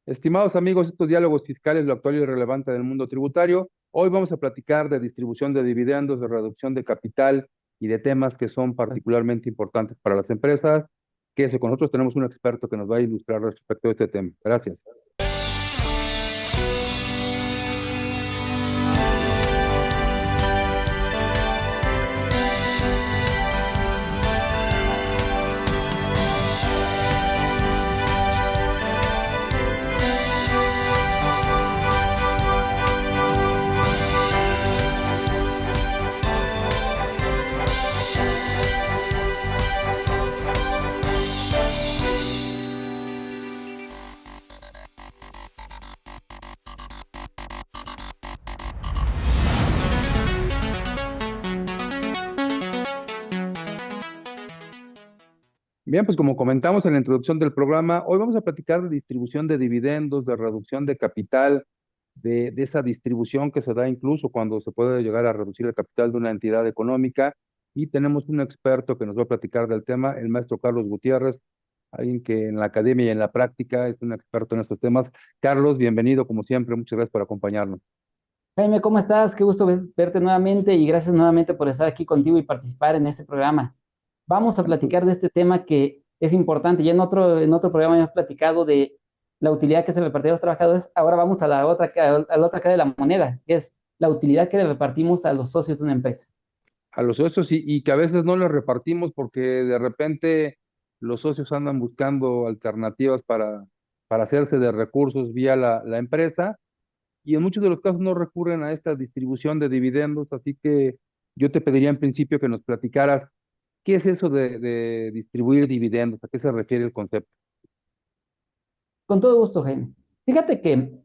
Estimados amigos, estos diálogos fiscales, lo actual y relevante del mundo tributario. Hoy vamos a platicar de distribución de dividendos, de reducción de capital y de temas que son particularmente importantes para las empresas. Que con nosotros tenemos un experto que nos va a ilustrar respecto a este tema. Gracias. Bien, pues como comentamos en la introducción del programa, hoy vamos a platicar de distribución de dividendos, de reducción de capital, de esa distribución que se da incluso cuando se puede llegar a reducir el capital de una entidad económica. Y tenemos un experto que nos va a platicar del tema, el maestro Carlos Gutiérrez, alguien que en la academia y en la práctica es un experto en estos temas. Carlos, bienvenido como siempre, muchas gracias por acompañarnos. Jaime, ¿cómo estás? Qué gusto verte nuevamente y gracias nuevamente por estar aquí contigo y participar en este programa. Vamos a Bueno, pues, platicar de este tema que es importante. Ya en otro programa hemos platicado de la utilidad que se repartió a los trabajadores. Ahora vamos a la otra cara de la moneda, que es la utilidad que le repartimos a los socios de una empresa. a los socios y que a veces no les repartimos porque de repente los socios andan buscando alternativas para hacerse de recursos vía la empresa, y en muchos de los casos no recurren a esta distribución de dividendos. Así que yo te pediría en principio que nos platicaras qué es eso de distribuir dividendos, a qué se refiere el concepto. Con todo gusto, Jaime. Fíjate que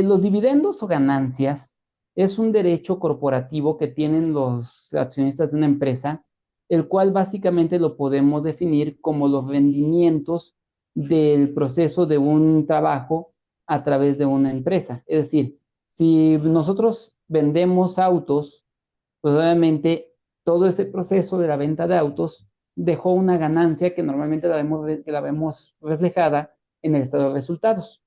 los dividendos o ganancias es un derecho corporativo que tienen los accionistas de una empresa, el cual básicamente lo podemos definir como los rendimientos del proceso de un trabajo a través de una empresa. Es decir, si nosotros vendemos autos, pues obviamente todo ese proceso de la venta de autos dejó una ganancia que normalmente la vemos reflejada en el estado de resultados.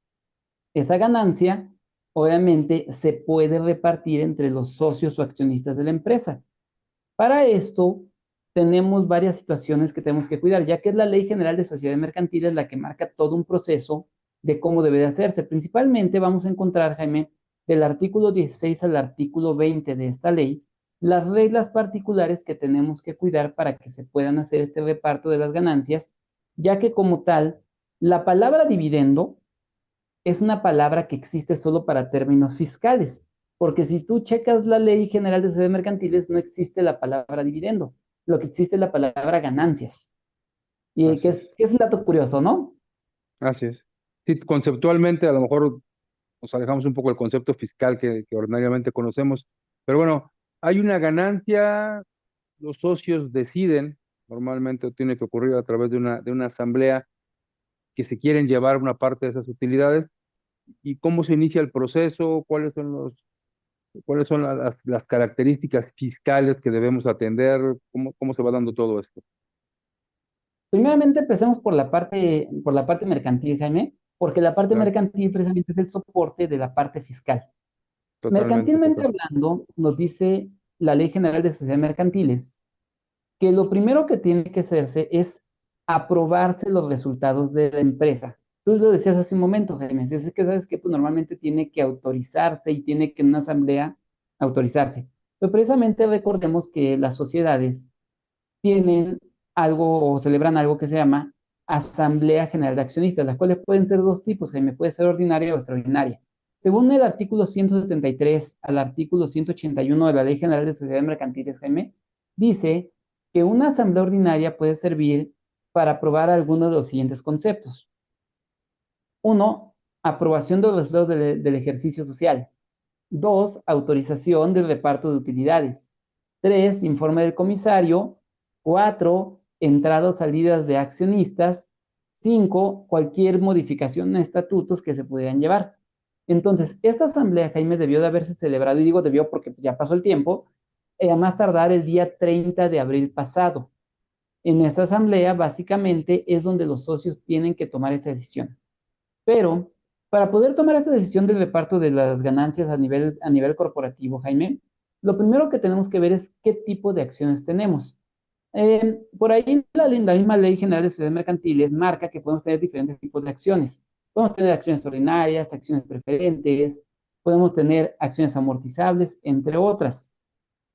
Esa ganancia, obviamente, se puede repartir entre los socios o accionistas de la empresa. Para esto, tenemos varias situaciones que tenemos que cuidar, ya que es la Ley General de Sociedades Mercantiles la que marca todo un proceso de cómo debe de hacerse. Principalmente vamos a encontrar, Jaime, del artículo 16 al artículo 20 de esta ley, las reglas particulares que tenemos que cuidar para que se puedan hacer este reparto de las ganancias, ya que como tal, la palabra dividendo es una palabra que existe solo para términos fiscales, porque si tú checas la Ley General de Sociedades Mercantiles, no existe la palabra dividendo, lo que existe es la palabra ganancias, y que Así es, es, que es un dato curioso, ¿no? así es. Sí, conceptualmente a lo mejor nos alejamos un poco del concepto fiscal que ordinariamente conocemos, pero bueno, hay una ganancia, los socios deciden, normalmente tiene que ocurrir a través de una asamblea, que se quieren llevar una parte de esas utilidades. ¿Y cómo se inicia el proceso? ¿Cuáles son las características fiscales que debemos atender? ¿Cómo se va dando todo esto? Primeramente empecemos por la parte mercantil, Jaime, porque la parte Claro, mercantil precisamente es el soporte de la parte fiscal. totalmente, Mercantilmente total. hablando, nos dice la Ley General de Sociedades Mercantiles que lo primero que tiene que hacerse es aprobarse los resultados de la empresa. Tú lo decías hace un momento, Jaime, es que sabes que pues, normalmente tiene que autorizarse y tiene que en una asamblea autorizarse. Pero precisamente recordemos que las sociedades tienen algo o celebran algo que se llama Asamblea General de Accionistas, las cuales pueden ser dos tipos, Jaime, puede ser ordinaria o extraordinaria. Según el artículo 173 al artículo 181 de la Ley General de Sociedades Mercantiles, Jaime, dice que una asamblea ordinaria puede servir para aprobar algunos de los siguientes conceptos. Uno, aprobación de los resultados del ejercicio social. Dos, autorización del reparto de utilidades. Tres, informe del comisario. Cuatro, entradas o salidas de accionistas. Cinco, cualquier modificación en estatutos que se pudieran llevar. Entonces, esta asamblea, Jaime, debió de haberse celebrado, y digo debió porque ya pasó el tiempo, a más tardar el día 30 de abril pasado. En esta asamblea, básicamente, es donde los socios tienen que tomar esa decisión. Pero Para poder tomar esta decisión del reparto de las ganancias a nivel corporativo, Jaime, lo primero que tenemos que ver es qué tipo de acciones tenemos. Por ahí la misma Ley General de Sociedades Mercantiles marca que podemos tener diferentes tipos de acciones. Podemos tener acciones ordinarias, acciones preferentes, podemos tener acciones amortizables, entre otras.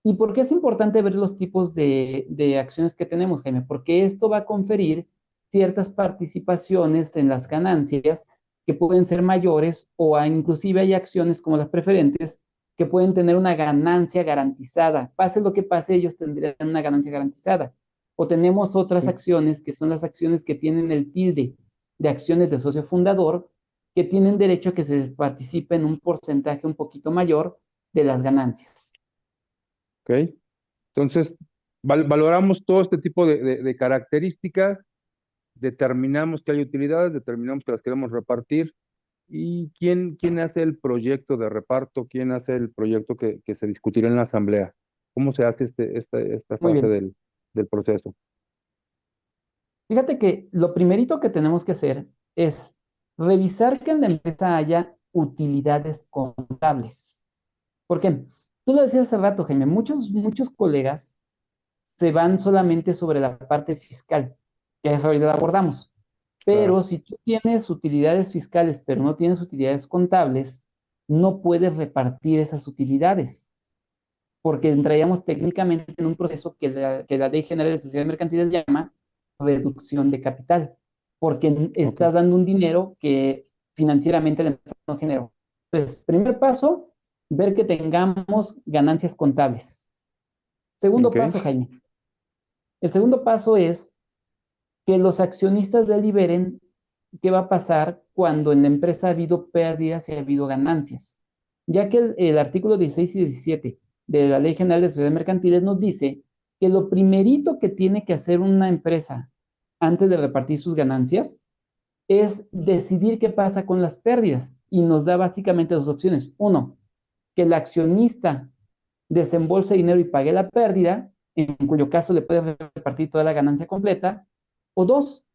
¿Y por qué es importante ver los tipos de acciones que tenemos, Jaime? Porque esto va a conferir ciertas participaciones en las ganancias que pueden ser mayores inclusive hay acciones como las preferentes que pueden tener una ganancia garantizada. Pase lo que pase, ellos tendrían una ganancia garantizada. O tenemos otras Sí. acciones que son las acciones que tienen el tilde de acciones de socio fundador, que tienen derecho a que se les participe en un porcentaje un poquito mayor de las ganancias. ¿Ok? Entonces, valoramos todo este tipo de características, determinamos que hay utilidades, determinamos que las queremos repartir. ¿Y quién hace el proyecto de reparto? ¿Quién hace el proyecto que se discutirá en la asamblea? ¿Cómo se hace esta Muy fase bien. del proceso? Fíjate que lo primerito que tenemos que hacer es revisar que en la empresa haya utilidades contables. ¿Por qué? Tú lo decías hace rato, Jaime, muchos colegas se van solamente sobre la parte fiscal, que eso ahorita la abordamos. Claro. Pero si tú tienes utilidades fiscales, pero no tienes utilidades contables, no puedes repartir esas utilidades, porque entraríamos técnicamente en un proceso que la Ley General de Sociedades Mercantiles llama reducción de capital, porque Ok. estás dando un dinero que financieramente la empresa no generó. Entonces, primer paso, ver que tengamos ganancias contables. Segundo Ok. paso, Jaime. El segundo paso es que los accionistas deliberen qué va a pasar cuando en la empresa ha habido pérdidas y ha habido ganancias, ya que el artículo 16 y 17 de la Ley General de Sociedades Mercantiles nos dice que lo primerito que tiene que hacer una empresa antes de repartir sus ganancias es decidir qué pasa con las pérdidas y nos da básicamente dos opciones. Uno, que el accionista desembolse dinero y pague la pérdida, en cuyo caso le puede repartir toda la ganancia completa. O dos,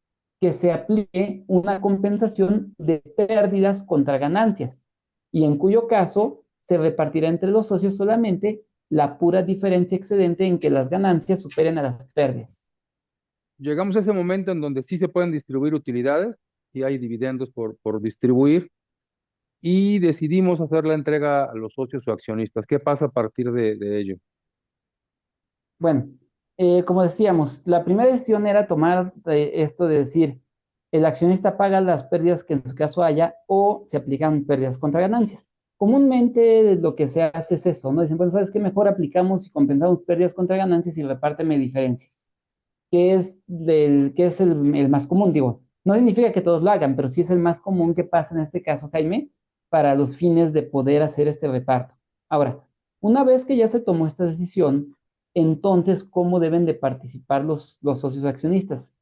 que se aplique una compensación de pérdidas contra ganancias y en cuyo caso se repartirá entre los socios solamente la pura diferencia excedente en que las ganancias superen a las pérdidas. Llegamos a ese momento en donde sí se pueden distribuir utilidades y hay dividendos por distribuir y decidimos hacer la entrega a los socios o accionistas. ¿Qué pasa a partir de ello? Bueno, como decíamos, la primera decisión era tomar esto de decir, el accionista paga las pérdidas que en su caso haya o se aplican pérdidas contra ganancias. Comúnmente lo que se hace es eso, ¿no? Dicen, bueno, ¿sabes qué? Mejor aplicamos y compensamos pérdidas contra ganancias y repárteme diferencias, que es el más común, digo. No significa que todos lo hagan, pero sí es el más común que pasa en este caso, Jaime, para los fines de poder hacer este reparto. Ahora, una vez que ya se tomó esta decisión, entonces, ¿cómo deben de participar los socios accionistas?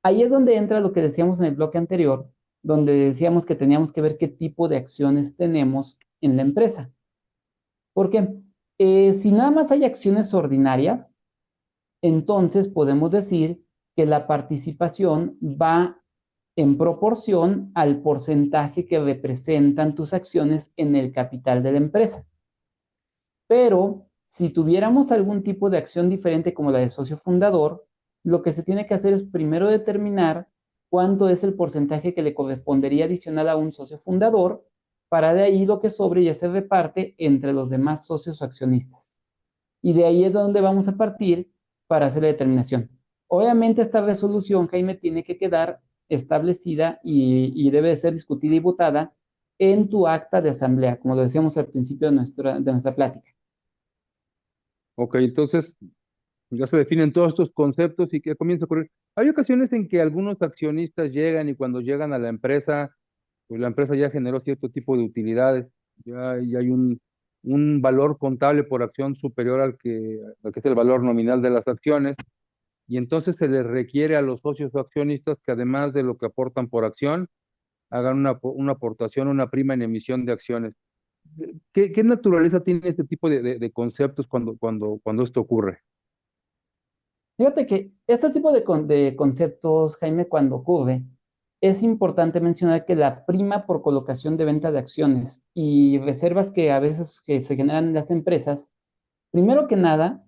Ahí es donde entra lo que decíamos en el bloque anterior, donde decíamos que teníamos que ver qué tipo de acciones tenemos en la empresa. Porque si nada más hay acciones ordinarias, entonces podemos decir que la participación va en proporción al porcentaje que representan tus acciones en el capital de la empresa. Pero si tuviéramos algún tipo de acción diferente como la de socio fundador, lo que se tiene que hacer es primero determinar cuánto es el porcentaje que le correspondería adicional a un socio fundador, para de ahí lo que sobre ya se reparte entre los demás socios o accionistas. Y de ahí es donde vamos a partir para hacer la determinación. Obviamente esta resolución, Jaime, tiene que quedar establecida y debe de ser discutida y votada en tu acta de asamblea, como lo decíamos al principio de nuestra plática. Ok, entonces ya se definen todos estos conceptos y que comienza a ocurrir. Hay ocasiones en que algunos accionistas llegan y cuando llegan a la empresa, pues la empresa ya generó cierto tipo de utilidades, ya hay un valor contable por acción superior al que es el valor nominal de las acciones, y entonces se les requiere a los socios o accionistas que además de lo que aportan por acción, hagan una aportación, una prima en emisión de acciones. ¿Qué naturaleza tiene este tipo de conceptos cuando esto ocurre? Fíjate que este tipo de conceptos, Jaime, cuando ocurre, es importante mencionar que la prima por colocación de venta de acciones y reservas que a veces que se generan en las empresas, primero que nada,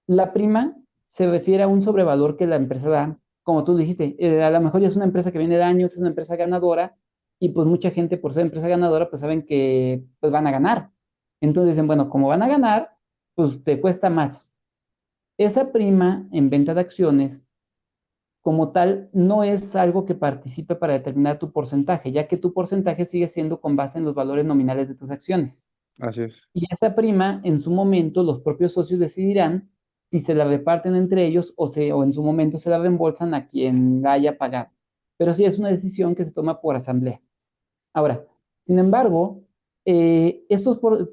la prima se refiere a un sobrevalor que la empresa da, como tú dijiste, a lo mejor ya es una empresa que viene de años, es una empresa ganadora, y pues mucha gente por ser empresa ganadora, pues saben que pues van a ganar. Entonces dicen, bueno, como van a ganar, pues te cuesta más. Esa prima en venta de acciones, como tal, no es algo que participe para determinar tu porcentaje, ya que tu porcentaje sigue siendo con base en los valores nominales de tus acciones. Así es. Y esa prima, en su momento, los propios socios decidirán si se la reparten entre ellos o en su momento se la reembolsan a quien la haya pagado. Pero sí es una decisión que se toma por asamblea. Ahora, sin embargo, te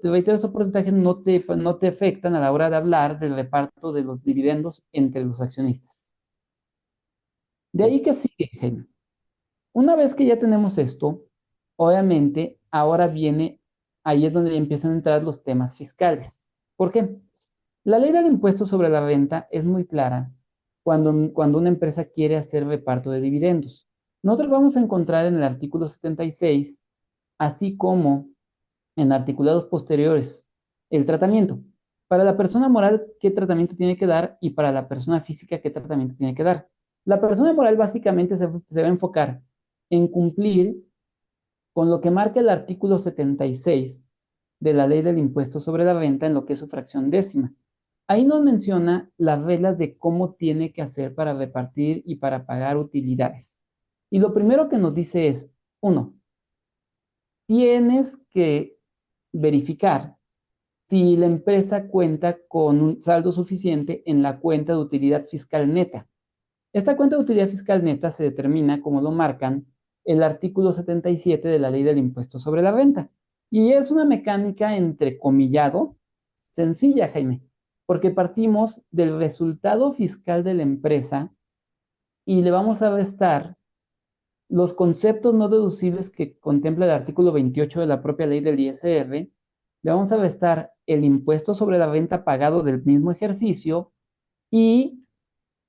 reitero, estos porcentajes no te afectan a la hora de hablar del reparto de los dividendos entre los accionistas. De Ok. ahí que sigue, Jaime. Una vez que ya tenemos esto, obviamente, ahora viene, ahí es donde empiezan a entrar los temas fiscales. ¿Por qué? La ley del impuesto sobre la renta es muy clara cuando una empresa quiere hacer reparto de dividendos. Nosotros vamos a encontrar en el artículo 76, así como en articulados posteriores, el tratamiento. Para la persona moral, ¿qué tratamiento tiene que dar? Y para la persona física, ¿qué tratamiento tiene que dar? La persona moral básicamente se va a enfocar en cumplir con lo que marca el artículo 76 de la ley del impuesto sobre la renta en lo que es su fracción décima. Ahí nos menciona las reglas de cómo tiene que hacer para repartir y para pagar utilidades. Y lo primero que nos dice es, uno, tienes que verificar si la empresa cuenta con un saldo suficiente en la cuenta de utilidad fiscal neta. Esta cuenta de utilidad fiscal neta se determina, como lo marcan, el artículo 77 de la ley del impuesto sobre la renta. Y es una mecánica entrecomillado sencilla, Jaime, porque partimos del resultado fiscal de la empresa y le vamos a restar los conceptos no deducibles que contempla el artículo 28 de la propia ley del ISR. Le vamos a restar el impuesto sobre la renta pagado del mismo ejercicio y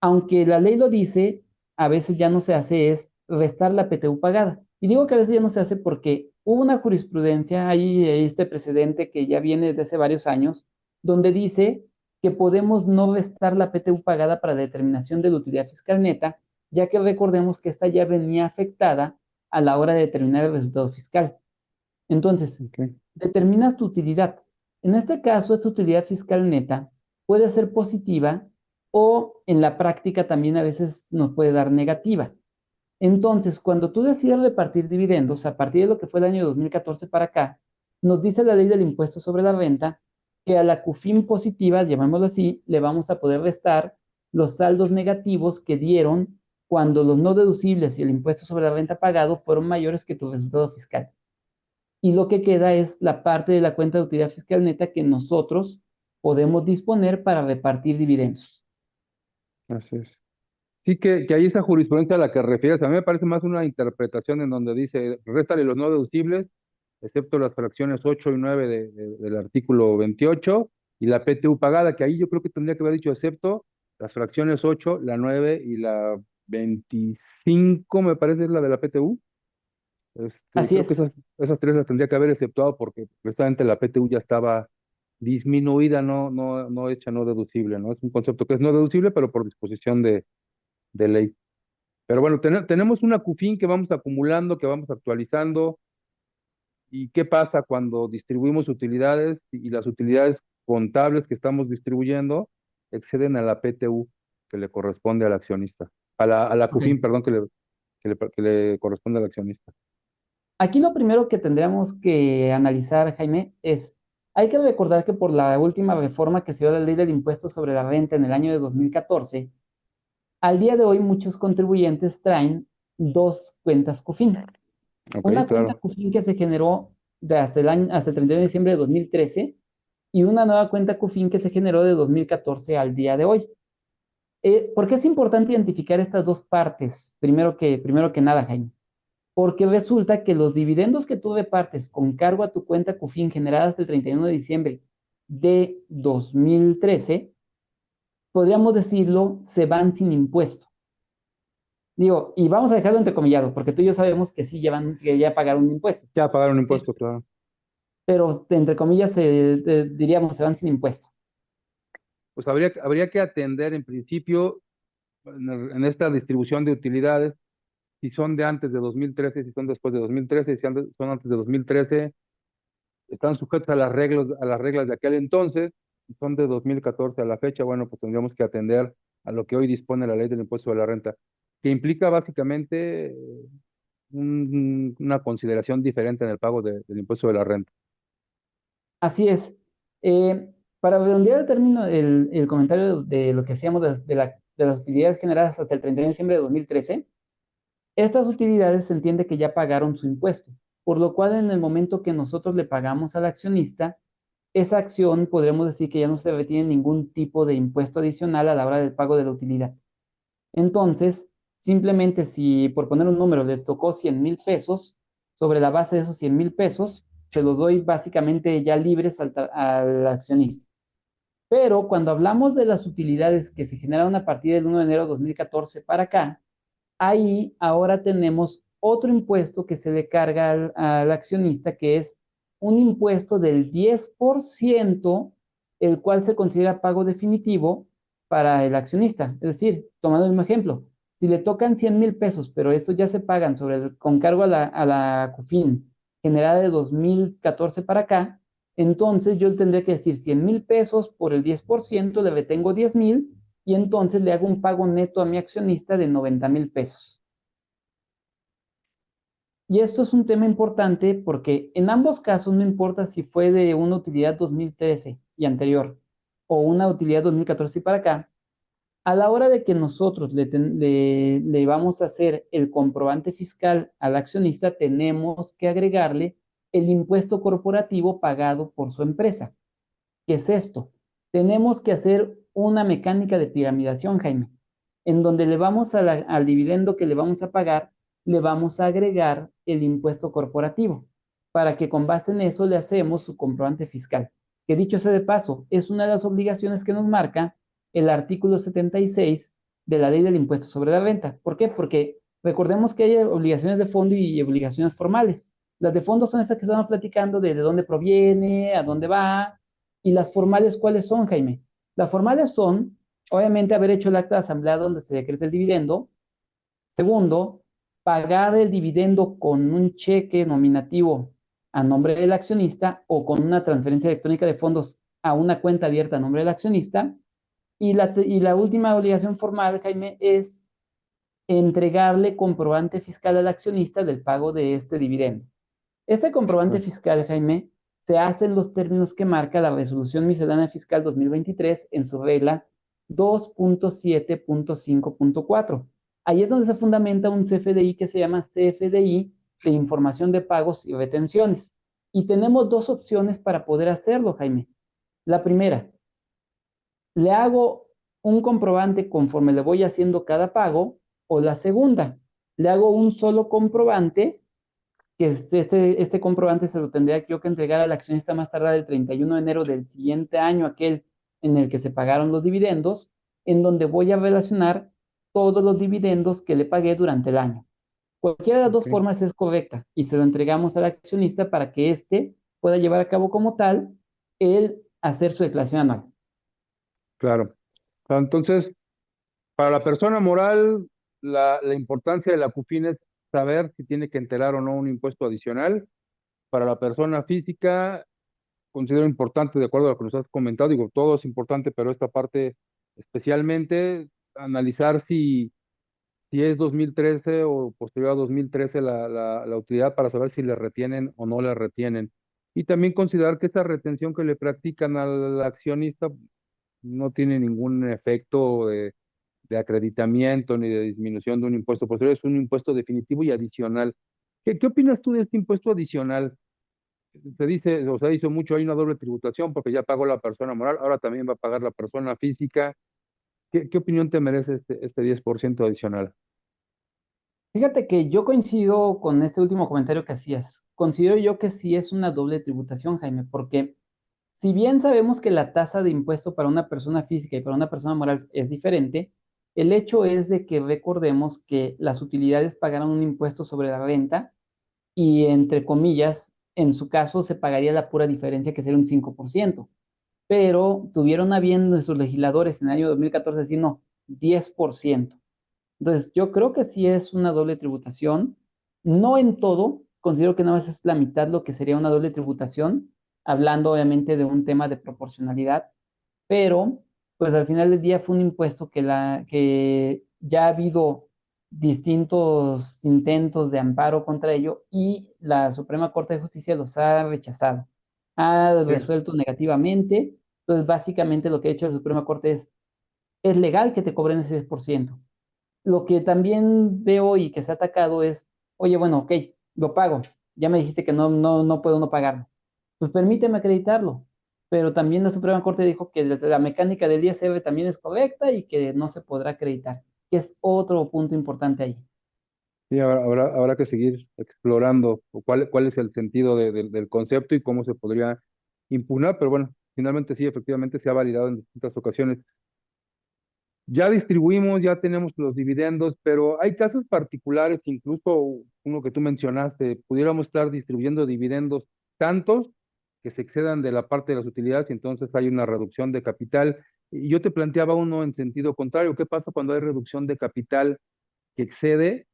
aunque la ley lo dice, a veces ya no se hace, es restar la PTU pagada. Y digo que a veces ya no se hace porque hubo una jurisprudencia, hay este precedente que ya viene desde hace varios años, donde dice que podemos no restar la PTU pagada para la determinación de la utilidad fiscal neta, ya que recordemos que esta ya venía afectada a la hora de determinar el resultado fiscal. Entonces, Ok. determinas tu utilidad. En este caso, esta utilidad fiscal neta puede ser positiva o en la práctica también a veces nos puede dar negativa. Entonces, cuando tú decides repartir dividendos, a partir de lo que fue el año 2014 para acá, nos dice la ley del impuesto sobre la renta que a la CUFIN positiva, llamémoslo así, le vamos a poder restar los saldos negativos que dieron cuando los no deducibles y el impuesto sobre la renta pagado fueron mayores que tu resultado fiscal. Y lo que queda es la parte de la cuenta de utilidad fiscal neta que nosotros podemos disponer para repartir dividendos. Así es. Sí, que ahí esa jurisprudencia a la que refieres, a mí me parece más una interpretación en donde dice, réstale los no deducibles, excepto las fracciones 8 y 9 del artículo 28 y la PTU pagada, que ahí yo creo que tendría que haber dicho, excepto las fracciones 8, la 9 y la 25, me parece es la de la PTU. Así Creo que es, esas tres las tendría que haber exceptuado porque precisamente la PTU ya estaba disminuida, no hecha no deducible, ¿no? Es un concepto que es no deducible, pero por disposición de ley. Pero bueno, tenemos una CUFIN que vamos acumulando, que vamos actualizando. ¿Y qué pasa cuando distribuimos utilidades y las utilidades contables que estamos distribuyendo exceden a la PTU que le corresponde al accionista? A la ok. CUFIN, perdón, que le corresponde al accionista. Aquí lo primero que tendríamos que analizar, Jaime, es, hay que recordar que por la última reforma que se dio a la ley del impuesto sobre la renta en el año de 2014, al día de hoy muchos contribuyentes traen dos cuentas CUFIN. Ok, Una cuenta claro. CUFIN que se generó hasta el 31 de diciembre de 2013 y una nueva cuenta CUFIN que se generó de 2014 al día de hoy. ¿Por qué es importante identificar estas dos partes? Primero que nada, Jaime, porque resulta que los dividendos que tú repartes con cargo a tu cuenta CUFIN generada hasta el 31 de diciembre de 2013, podríamos decirlo, se van sin impuesto. Digo, y vamos a dejarlo entrecomillado, porque tú y yo sabemos que sí llevan, que ya pagaron un impuesto, Ya pagar un ¿sí? impuesto, claro. Pero entre comillas, diríamos, se van sin impuesto. Pues habría que atender en principio en esta distribución de utilidades, si son de antes de 2013, si son después de 2013, si son antes de 2013, están sujetos a las reglas de aquel entonces, si son de 2014 a la fecha, bueno, pues tendríamos que atender a lo que hoy dispone la ley del impuesto de la renta, que implica básicamente una consideración diferente en el pago del impuesto de la renta. Así es. Eh, para redondear el término, el comentario de lo que hacíamos de las utilidades generadas hasta el 31 de diciembre de 2013, estas utilidades se entiende que ya pagaron su impuesto, por lo cual en el momento que nosotros le pagamos al accionista, esa acción podremos decir que ya no se retiene ningún tipo de impuesto adicional a la hora del pago de la utilidad. Entonces, simplemente si por poner un número le tocó 100,000 pesos, sobre la base de esos 100,000 pesos, se los doy básicamente ya libres al accionista. Pero cuando hablamos de las utilidades que se generaron a partir del 1 de enero de 2014 para acá, ahí ahora tenemos otro impuesto que se le carga al accionista, que es un impuesto del 10%, el cual se considera pago definitivo para el accionista. Es decir, tomando el mismo ejemplo, si le tocan 100,000 pesos, pero estos ya se pagan con cargo a la CUFIN generada de 2014 para acá, entonces yo tendré que decir 100,000 pesos por el 10%, le retengo 10,000 y entonces le hago un pago neto a mi accionista de 90,000 pesos. Y esto es un tema importante porque en ambos casos no importa si fue de una utilidad 2013 y anterior o una utilidad 2014 y para acá, a la hora de que nosotros le vamos a hacer el comprobante fiscal al accionista, tenemos que agregarle el impuesto corporativo pagado por su empresa. ¿Qué es esto? Tenemos que hacer una mecánica de piramidación, Jaime, en donde le vamos al dividendo que le vamos a pagar, le vamos a agregar el impuesto corporativo, para que con base en eso le hacemos su comprobante fiscal. Que dicho sea de paso, es una de las obligaciones que nos marca el artículo 76 de la ley del impuesto sobre la renta. ¿Por qué? Porque recordemos que hay obligaciones de fondo y obligaciones formales. Las de fondo son estas que estamos platicando de dónde proviene, a dónde va, y las formales, ¿cuáles son, Jaime? Las formales son, obviamente, haber hecho el acta de asamblea donde se decreta el dividendo. Segundo, pagar el dividendo con un cheque nominativo a nombre del accionista o con una transferencia electrónica de fondos a una cuenta abierta a nombre del accionista. Y la última obligación formal, Jaime, es entregarle comprobante fiscal al accionista del pago de este dividendo. Este comprobante fiscal, Jaime, se hace en los términos que marca la Resolución Miscelánea Fiscal 2023 en su regla 2.7.5.4. Ahí es donde se fundamenta un CFDI que se llama CFDI de Información de Pagos y Retenciones. Y tenemos dos opciones para poder hacerlo, Jaime. La primera, le hago un comprobante conforme le voy haciendo cada pago, o la segunda, le hago un solo comprobante que este comprobante se lo tendría yo que entregar al accionista más tardar el 31 de enero del siguiente año, aquel en el que se pagaron los dividendos, en donde voy a relacionar todos los dividendos que le pagué durante el año. Cualquiera de las dos Ok, formas es correcta y se lo entregamos al accionista para que éste pueda llevar a cabo como tal el hacer su declaración anual. claro. Entonces, para la persona moral, la importancia de la CUFIN es saber si tiene que enterar o no un impuesto adicional. Para la persona física, considero importante, de acuerdo a lo que nos has comentado, digo, todo es importante, pero esta parte especialmente, analizar si es 2013 o posterior a 2013 la utilidad para saber si le retienen o no le retienen. Y también considerar que esa retención que le practican al accionista no tiene ningún efecto de acreditamiento ni de disminución de un impuesto posterior, es un impuesto definitivo y adicional. ¿Qué opinas tú de este impuesto adicional? Se dice, o se hizo mucho, hay una doble tributación porque ya pagó la persona moral, ahora también va a pagar la persona física. ¿Qué opinión te merece este 10% adicional? Fíjate que yo coincido con este último comentario que hacías. Considero yo que sí es una doble tributación, Jaime, porque si bien sabemos que la tasa de impuesto para una persona física y para una persona moral es diferente, El hecho es de que recordemos que las utilidades pagaron un impuesto sobre la renta y, entre comillas, en su caso se pagaría la pura diferencia, que sería un 5%, pero tuvieron a bien nuestros legisladores en el año 2014 decir no, 10%. Entonces, yo creo que sí es una doble tributación, no en todo, considero que nada más es la mitad lo que sería una doble tributación, hablando obviamente de un tema de proporcionalidad, pero pues al final del día fue un impuesto que ya ha habido distintos intentos de amparo contra ello y la Suprema Corte de Justicia los ha rechazado, ha Sí, resuelto negativamente. Entonces, básicamente lo que ha hecho la Suprema Corte es legal que te cobren ese 10%. Lo que también veo y que se ha atacado es, oye, bueno, ok, lo pago. Ya me dijiste que no puedo no pagarlo. Pues permíteme acreditarlo. Pero también la Suprema Corte dijo que la mecánica del ISR también es correcta y que no se podrá acreditar, que es otro punto importante ahí. sí, habrá que seguir explorando cuál es el sentido del concepto y cómo se podría impugnar, pero bueno, finalmente sí, efectivamente se ha validado en distintas ocasiones. Ya distribuimos, ya tenemos los dividendos, pero hay casos particulares, incluso uno que tú mencionaste, pudiéramos estar distribuyendo dividendos tantos que se excedan de la parte de las utilidades y entonces hay una reducción de capital. Y yo te planteaba uno en sentido contrario, ¿qué pasa cuando hay reducción de capital que excede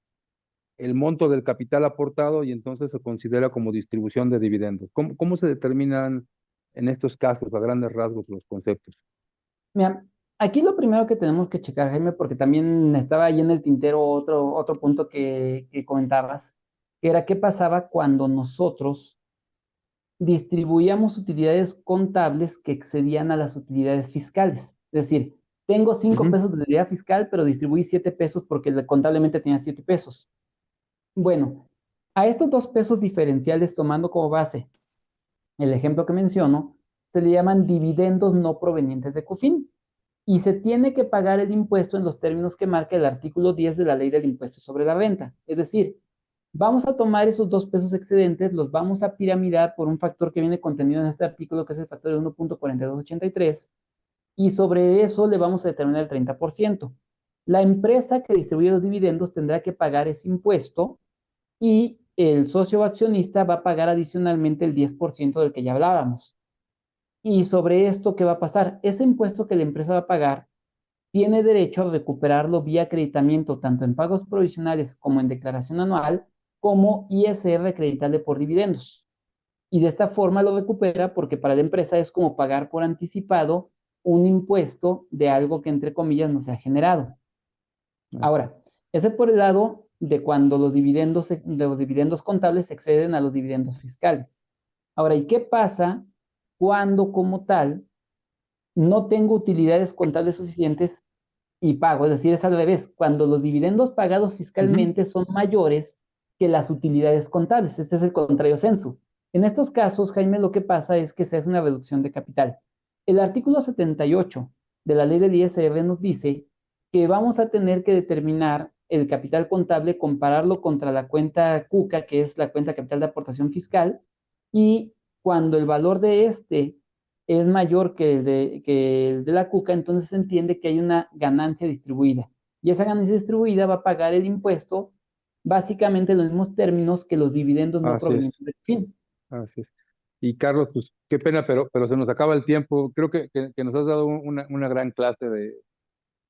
el monto del capital aportado y entonces se considera como distribución de dividendos? ¿Cómo se determinan en estos casos a grandes rasgos los conceptos? Mira, aquí lo primero que tenemos que checar, Jaime, porque también estaba ahí en el tintero otro punto que comentabas, que era qué pasaba cuando nosotros distribuíamos utilidades contables que excedían a las utilidades fiscales. Es decir, tengo 5 Ujú, pesos de utilidad fiscal, pero distribuí 7 pesos porque contablemente tenía 7 pesos. Bueno, a estos 2 pesos diferenciales, tomando como base el ejemplo que menciono, se le llaman dividendos no provenientes de COFIN y se tiene que pagar el impuesto en los términos que marca el artículo 10 de la ley del impuesto sobre la renta. Es decir, vamos a tomar esos 2 pesos excedentes, los vamos a piramidar por un factor que viene contenido en este artículo, que es el factor de 1.4283, y sobre eso le vamos a determinar el 30%. La empresa que distribuye los dividendos tendrá que pagar ese impuesto y el socio accionista va a pagar adicionalmente el 10% del que ya hablábamos. Y sobre esto, ¿qué va a pasar? Ese impuesto que la empresa va a pagar tiene derecho a recuperarlo vía acreditamiento, tanto en pagos provisionales como en declaración anual, como ISR acreditable por dividendos. Y de esta forma lo recupera porque para la empresa es como pagar por anticipado un impuesto de algo que, entre comillas, no se ha generado. así es. Ahora, ese por el lado de cuando los dividendos contables exceden a los dividendos fiscales. Ahora, ¿y qué pasa cuando como tal no tengo utilidades contables suficientes y pago? Es decir, es al revés, cuando los dividendos pagados Ujú, fiscalmente son mayores que las utilidades contables. Este es el contrario censo. En estos casos, Jaime, lo que pasa es que se hace una reducción de capital. El artículo 78 de la ley del ISR nos dice que vamos a tener que determinar el capital contable, compararlo contra la cuenta CUCA, que es la cuenta capital de aportación fiscal, y cuando el valor de este es mayor que el de la CUCA, entonces se entiende que hay una ganancia distribuida. Y esa ganancia distribuida va a pagar el impuesto básicamente en los mismos términos que los dividendos no así es. provenientes del fin. Así es. Y Carlos, pues qué pena, pero se nos acaba el tiempo. Creo que nos has dado una gran clase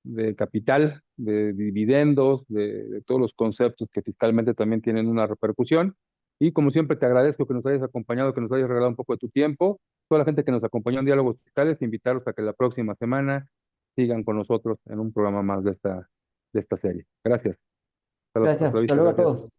de capital, de dividendos, de todos los conceptos que fiscalmente también tienen una repercusión. Y como siempre, te agradezco que nos hayas acompañado, que nos hayas regalado un poco de tu tiempo. Toda la gente que nos acompañó en Diálogos Fiscales, invitarlos a que la próxima semana sigan con nosotros en un programa más de esta serie. Gracias. Hasta la Gracias. Hasta vista, luego a gracias. todos.